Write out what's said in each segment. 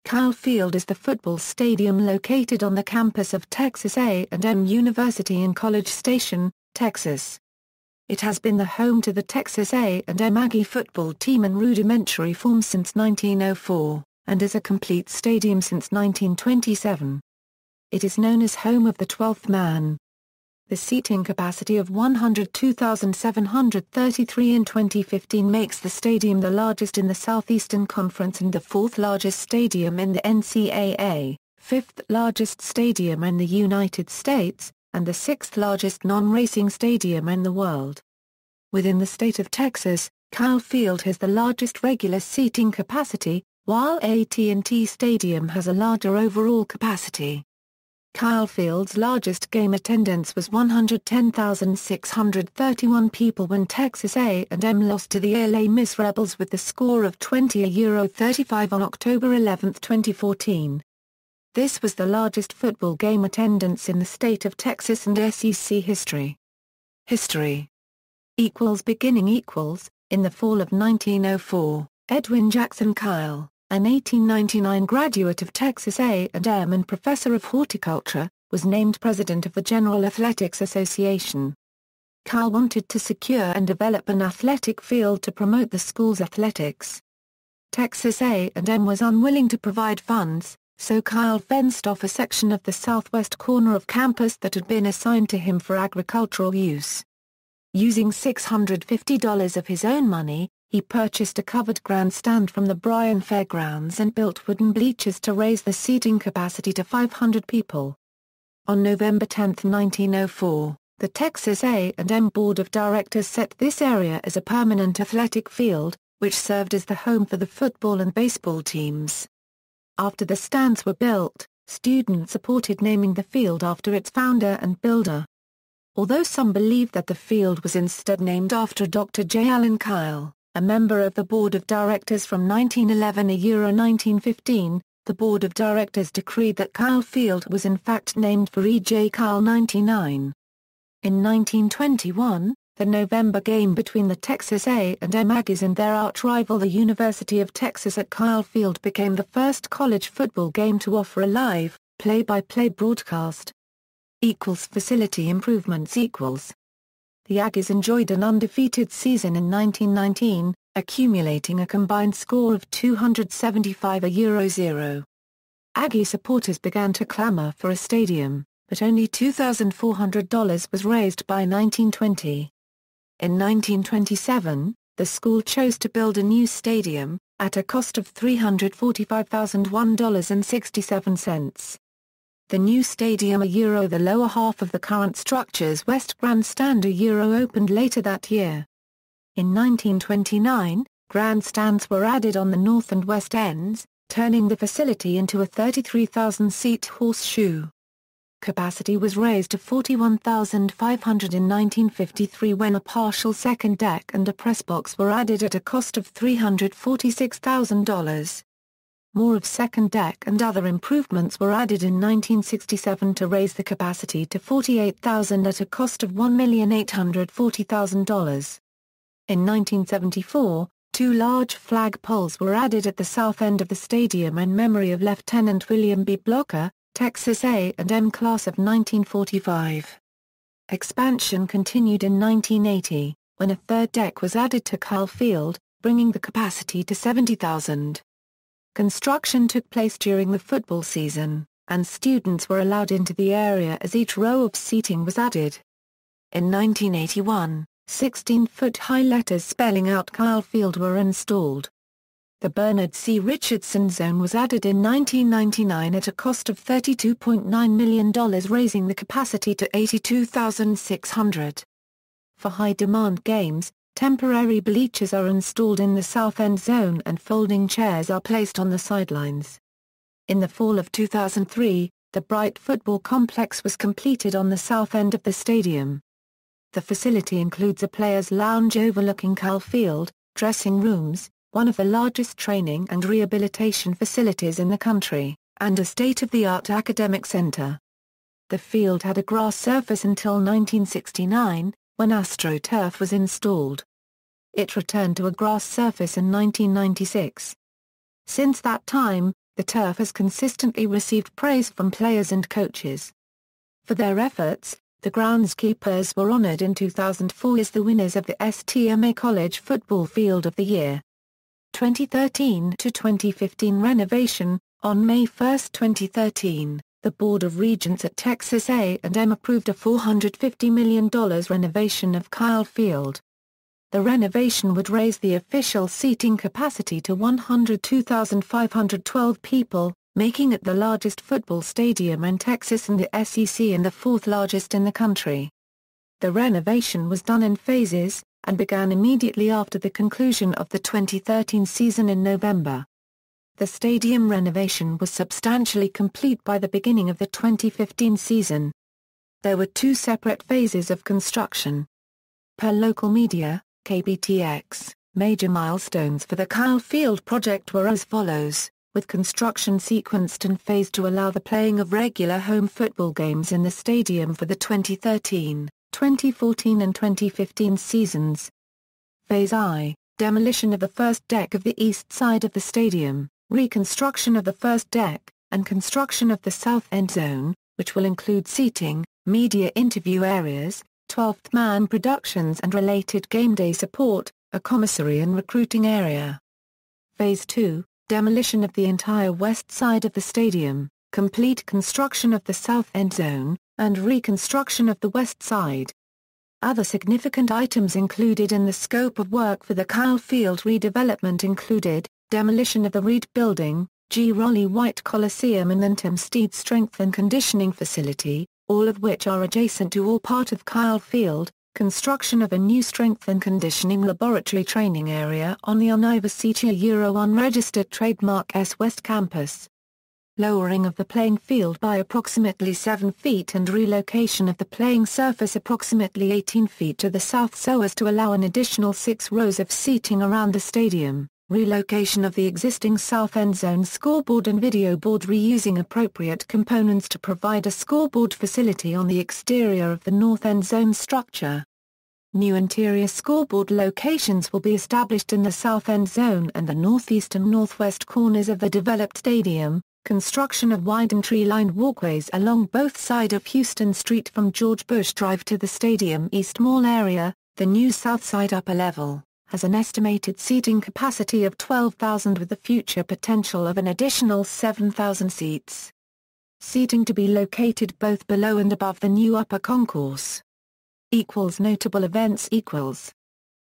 Kyle Field is the football stadium located on the campus of Texas A&M University in College Station, Texas. It has been the home to the Texas A&M Aggie football team in rudimentary form since 1904, and is a complete stadium since 1927. It is known as home of the 12th man. The seating capacity of 102,733 in 2015 makes the stadium the largest in the Southeastern Conference and the fourth largest stadium in the NCAA, fifth largest stadium in the United States, and the sixth largest non-racing stadium in the world. Within the state of Texas, Kyle Field has the largest regular seating capacity, while AT&T Stadium has a larger overall capacity. Kyle Field's largest game attendance was 110,631 people when Texas A&M lost to the Ole Miss Rebels with the score of 20-35 on October 11, 2014. This was the largest football game attendance in the state of Texas and SEC history. History. Beginning. In the fall of 1904, Edwin Jackson Kyle, an 1899 graduate of Texas A&M and professor of horticulture, was named president of the General Athletics Association. Kyle wanted to secure and develop an athletic field to promote the school's athletics. Texas A&M was unwilling to provide funds, so Kyle fenced off a section of the southwest corner of campus that had been assigned to him for agricultural use. Using $650 of his own money, he purchased a covered grandstand from the Bryan Fairgrounds and built wooden bleachers to raise the seating capacity to 500 people. On November 10, 1904, the Texas A&M Board of Directors set this area as a permanent athletic field, which served as the home for the football and baseball teams. After the stands were built, students supported naming the field after its founder and builder. Although some believe that the field was instead named after Dr. J. Allen Kyle, a member of the Board of Directors from 1911–1915, the Board of Directors decreed that Kyle Field was in fact named for E. J. Kyle 99. In 1921, the November game between the Texas A&M Aggies and their arch-rival the University of Texas at Kyle Field became the first college football game to offer a live, play-by-play broadcast. Facility improvements. The Aggies enjoyed an undefeated season in 1919, accumulating a combined score of 275-0. Aggie supporters began to clamor for a stadium, but only $2,400 was raised by 1920. In 1927, the school chose to build a new stadium, at a cost of $345,001.67. The new stadium the lower half of the current structure's West Grandstand opened later that year. In 1929, grandstands were added on the north and west ends, turning the facility into a 33,000-seat horseshoe. Capacity was raised to 41,500 in 1953 when a partial second deck and a press box were added at a cost of $346,000. More of second deck and other improvements were added in 1967 to raise the capacity to 48,000 at a cost of $1,840,000. In 1974, two large flag poles were added at the south end of the stadium in memory of Lieutenant William B. Blocker, Texas A&M class of 1945. Expansion continued in 1980, when a third deck was added to Kyle Field, bringing the capacity to 70,000. Construction took place during the football season, and students were allowed into the area as each row of seating was added. In 1981, 16-foot-high letters spelling out Kyle Field were installed. The Bernard C. Richardson Zone was added in 1999 at a cost of $32.9 million, raising the capacity to 82,600. For high-demand games, temporary bleachers are installed in the south end zone and folding chairs are placed on the sidelines. In the fall of 2003, the Bright Football Complex was completed on the south end of the stadium. The facility includes a players' lounge overlooking Kyle Field, dressing rooms, one of the largest training and rehabilitation facilities in the country, and a state-of-the-art academic center. The field had a grass surface until 1969, when AstroTurf was installed. It returned to a grass surface in 1996. Since that time, the turf has consistently received praise from players and coaches. For their efforts, the groundskeepers were honored in 2004 as the winners of the STMA College Football Field of the Year. 2013 to 2015 renovation. On May 1, 2013, the Board of Regents at Texas A&M approved a $450 million renovation of Kyle Field. The renovation would raise the official seating capacity to 102,512 people, making it the largest football stadium in Texas and the SEC and the fourth largest in the country. The renovation was done in phases, and began immediately after the conclusion of the 2013 season in November. The stadium renovation was substantially complete by the beginning of the 2015 season. There were two separate phases of construction. Per local media, KBTX, major milestones for the Kyle Field project were as follows, with construction sequenced and phased to allow the playing of regular home football games in the stadium for the 2013, 2014 and 2015 seasons. Phase I, demolition of the first deck of the east side of the stadium, reconstruction of the first deck, and construction of the south end zone, which will include seating, media interview areas, 12th man productions and related game day support, a commissary and recruiting area. Phase II, demolition of the entire west side of the stadium, complete construction of the south end zone, and reconstruction of the west side. Other significant items included in the scope of work for the Kyle Field redevelopment included, demolition of the Reed Building, G. Rollie White Coliseum and Anthem Steed Strength and Conditioning Facility, all of which are adjacent to or part of Kyle Field, construction of a new strength and conditioning laboratory training area on the unregistered trademark S West Campus. Lowering of the playing field by approximately 7 feet and relocation of the playing surface approximately 18 feet to the south so as to allow an additional 6 rows of seating around the stadium. Relocation of the existing south end zone scoreboard and video board reusing appropriate components to provide a scoreboard facility on the exterior of the north end zone structure. New interior scoreboard locations will be established in the south end zone and the northeast and northwest corners of the developed stadium. Construction of wide and tree-lined walkways along both sides of Houston Street from George Bush Drive to the Stadium East Mall area, the new south side upper level has an estimated seating capacity of 12,000 with the future potential of an additional 7,000 seats. Seating to be located both below and above the new upper concourse. Notable events.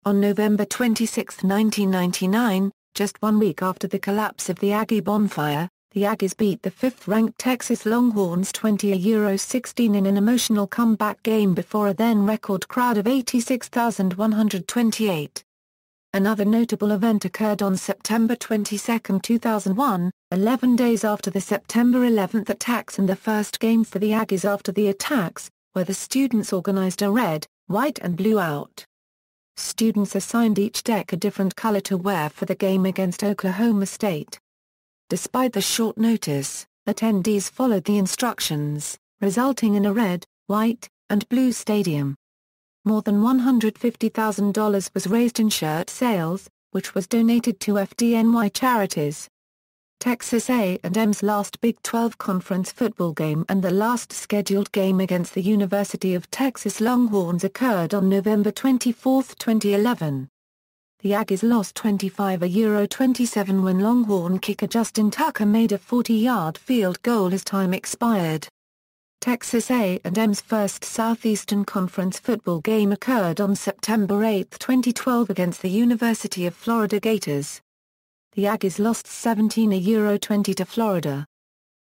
On November 26, 1999, just 1 week after the collapse of the Aggie bonfire, the Aggies beat the 5th-ranked Texas Longhorns 20-16 in an emotional comeback game before a then-record crowd of 86,128. Another notable event occurred on September 22, 2001, 11 days after the September 11 attacks and the first game for the Aggies after the attacks, where the students organized a red, white and blue out. Students assigned each deck a different color to wear for the game against Oklahoma State. Despite the short notice, attendees followed the instructions, resulting in a red, white, and blue stadium. More than $150,000 was raised in shirt sales, which was donated to FDNY charities. Texas A&M's last Big 12 Conference football game and the last scheduled game against the University of Texas Longhorns occurred on November 24, 2011. The Aggies lost 25-27 when Longhorn kicker Justin Tucker made a 40-yard field goal as time expired. Texas A&M's first Southeastern Conference football game occurred on September 8, 2012 against the University of Florida Gators. The Aggies lost 17-20 to Florida.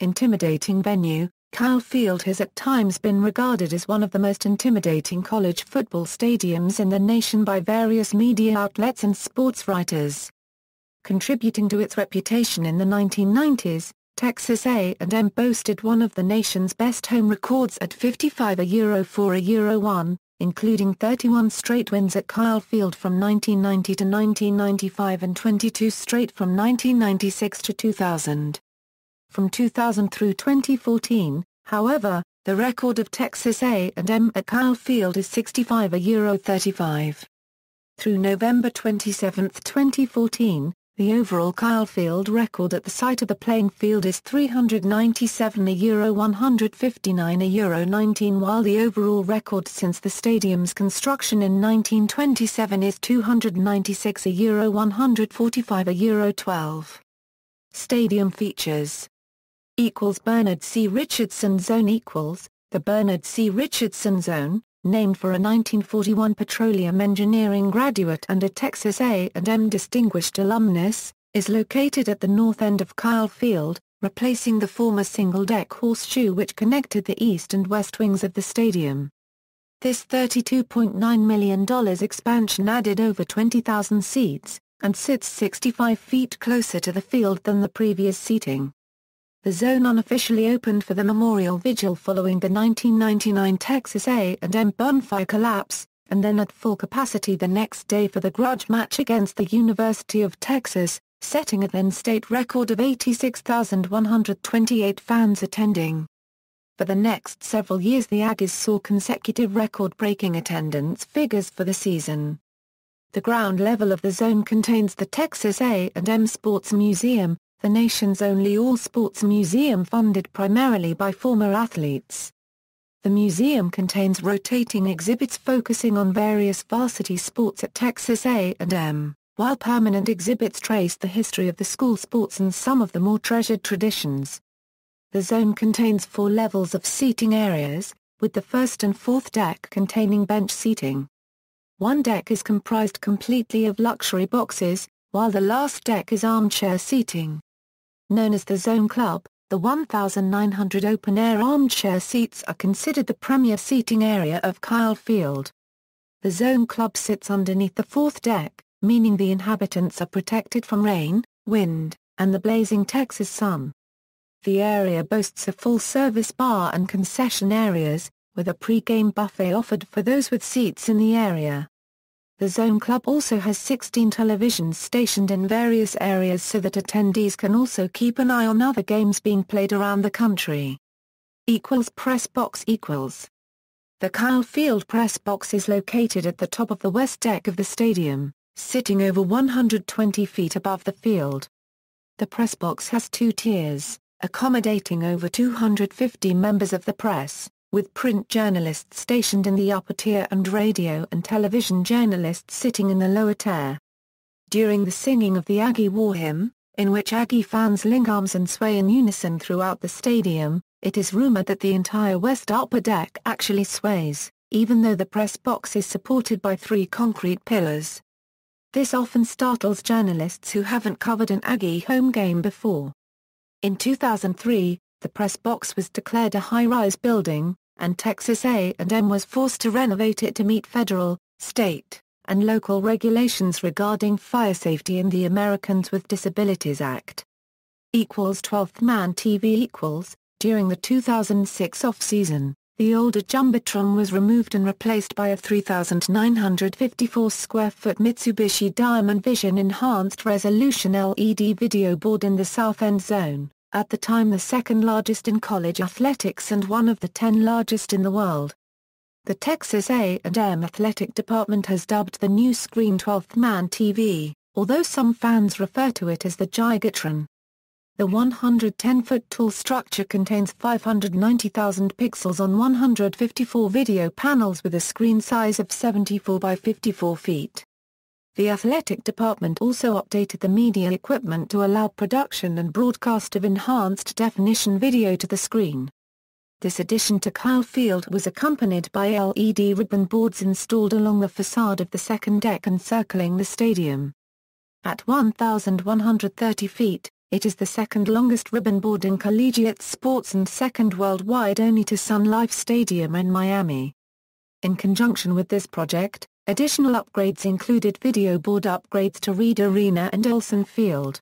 Intimidating venue, Kyle Field has at times been regarded as one of the most intimidating college football stadiums in the nation by various media outlets and sports writers. Contributing to its reputation in the 1990s, Texas A&M boasted one of the nation's best home records at 55-4-1, including 31 straight wins at Kyle Field from 1990 to 1995 and 22 straight from 1996 to 2000. From 2000 through 2014, however, the record of Texas A&M at Kyle Field is 65-35. Through November 27, 2014, The overall Kyle Field record at the site of the playing field is 397 euro 159 euro 19, while the overall record since the stadium's construction in 1927 is 296 euro 145 euro 12. Stadium features Bernard C. Richardson Zone. The Bernard C. Richardson Zone, named for a 1941 petroleum engineering graduate and a Texas A&M distinguished alumnus, is located at the north end of Kyle Field, replacing the former single-deck horseshoe which connected the east and west wings of the stadium. This $32.9 million expansion added over 20,000 seats, and sits 65 feet closer to the field than the previous seating. The zone unofficially opened for the memorial vigil following the 1999 Texas A&M bonfire collapse, and then at full capacity the next day for the grudge match against the University of Texas, setting a then-state record of 86,128 fans attending. For the next several years the Aggies saw consecutive record-breaking attendance figures for the season. The ground level of the zone contains the Texas A&M Sports Museum, the nation's only all-sports museum funded primarily by former athletes. The museum contains rotating exhibits focusing on various varsity sports at Texas A&M, while permanent exhibits trace the history of the school sports and some of the more treasured traditions. The zone contains 4 levels of seating areas, with the first and fourth deck containing bench seating. One deck is comprised completely of luxury boxes, while the last deck is armchair seating. Known as the Zone Club, the 1,900 open-air armchair seats are considered the premier seating area of Kyle Field. The Zone Club sits underneath the fourth deck, meaning the inhabitants are protected from rain, wind, and the blazing Texas sun. The area boasts a full-service bar and concession areas, with a pre-game buffet offered for those with seats in the area. The Zone Club also has 16 televisions stationed in various areas so that attendees can also keep an eye on other games being played around the country. Press box. The Kyle Field press box is located at the top of the west deck of the stadium, sitting over 120 feet above the field. The press box has 2 tiers, accommodating over 250 members of the press, with print journalists stationed in the upper tier and radio and television journalists sitting in the lower tier. During the singing of the Aggie War Hymn, in which Aggie fans link arms and sway in unison throughout the stadium, it is rumored that the entire west upper deck actually sways, even though the press box is supported by 3 concrete pillars. This often startles journalists who haven't covered an Aggie home game before. In 2003, the press box was declared a high-rise building, and Texas A&M was forced to renovate it to meet federal, state, and local regulations regarding fire safety and the Americans with Disabilities Act. 12th Man TV. During the 2006 off-season, the older Jumbotron was removed and replaced by a 3,954-square-foot Mitsubishi Diamond Vision Enhanced Resolution LED video board in the South End Zone, at the time the second largest in college athletics and one of the 10 largest in the world. The Texas A&M Athletic Department has dubbed the new screen 12th Man TV, although some fans refer to it as the Gigatron. The 110-foot-tall structure contains 590,000 pixels on 154 video panels with a screen size of 74 by 54 feet. The athletic department also updated the media equipment to allow production and broadcast of enhanced definition video to the screen. This addition to Kyle Field was accompanied by LED ribbon boards installed along the facade of the second deck encircling the stadium. At 1,130 feet, it is the second longest ribbon board in collegiate sports and second worldwide only to Sun Life Stadium in Miami. In conjunction with this project, additional upgrades included video board upgrades to Reed Arena and Olsen Field.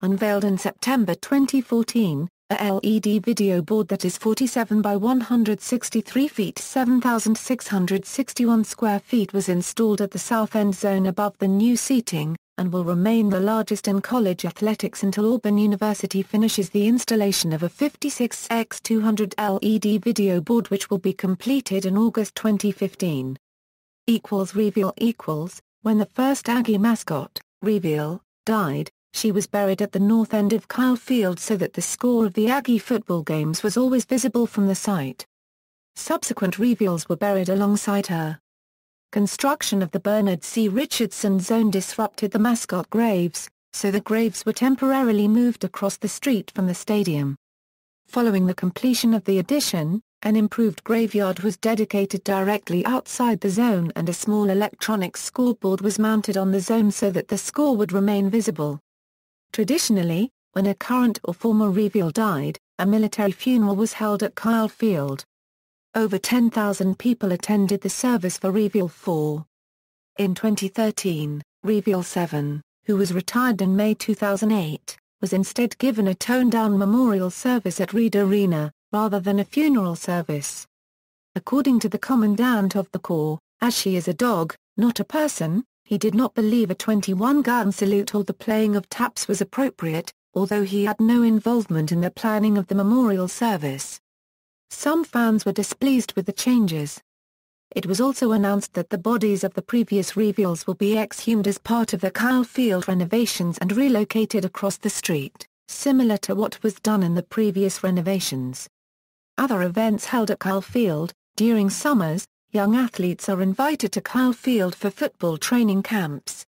Unveiled in September 2014, a LED video board that is 47 by 163 feet 7,661 square feet was installed at the South End Zone above the new seating, and will remain the largest in college athletics until Auburn University finishes the installation of a 56x200 LED video board which will be completed in August 2015. Reveal. When the first Aggie mascot, Reveal, died, She was buried at the north end of Kyle Field so that the score of the Aggie football games was always visible from the site. Subsequent reveals were buried alongside her. Construction of the Bernard C. Richardson Zone disrupted the mascot graves, so the graves were temporarily moved across the street from the stadium. Following the completion of the addition, an improved graveyard was dedicated directly outside the zone and a small electronic scoreboard was mounted on the zone so that the score would remain visible. Traditionally, when a current or former reveal died, a military funeral was held at Kyle Field. Over 10,000 people attended the service for Reveal 4. In 2013, Reveal 7, who was retired in May 2008, was instead given a toned-down memorial service at Reed Arena, rather than a funeral service. According to the Commandant of the Corps, as she is a dog, not a person, he did not believe a 21-gun salute or the playing of taps was appropriate, although he had no involvement in the planning of the memorial service. Some fans were displeased with the changes. It was also announced that the bodies of the previous reveals will be exhumed as part of the Kyle Field renovations and relocated across the street, similar to what was done in the previous renovations. Other events held at Kyle Field. During summers, young athletes are invited to Kyle Field for football training camps.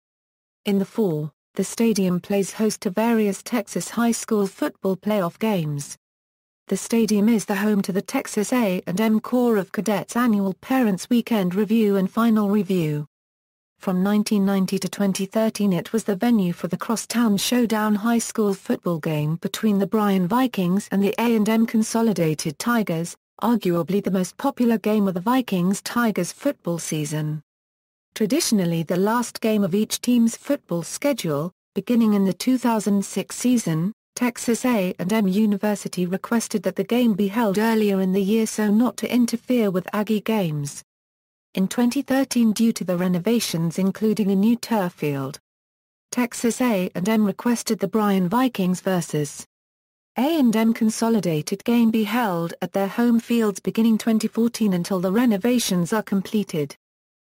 In the fall, the stadium plays host to various Texas high school football playoff games. The stadium is the home to the Texas A&M Corps of Cadets annual Parents' Weekend Review and Final Review. From 1990 to 2013 it was the venue for the Crosstown Showdown high school football game between the Bryan Vikings and the A&M Consolidated Tigers, arguably the most popular game of the Vikings-Tigers football season. Traditionally the last game of each team's football schedule, beginning in the 2006 season, Texas A&M University requested that the game be held earlier in the year so not to interfere with Aggie games. In 2013 due to the renovations including a new turf field, Texas A&M requested the Bryan Vikings vs. A&M Consolidated game be held at their home fields beginning 2014 until the renovations are completed.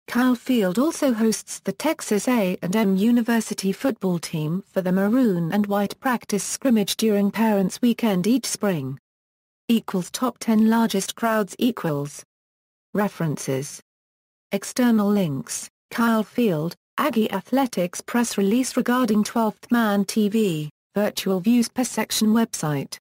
Kyle Field also hosts the Texas A&M University football team for the Maroon and White practice scrimmage during Parents' Weekend each spring. Top 10 largest crowds equals. References. External links, Kyle Field, Aggie Athletics press release regarding 12th Man TV, virtual views per section website.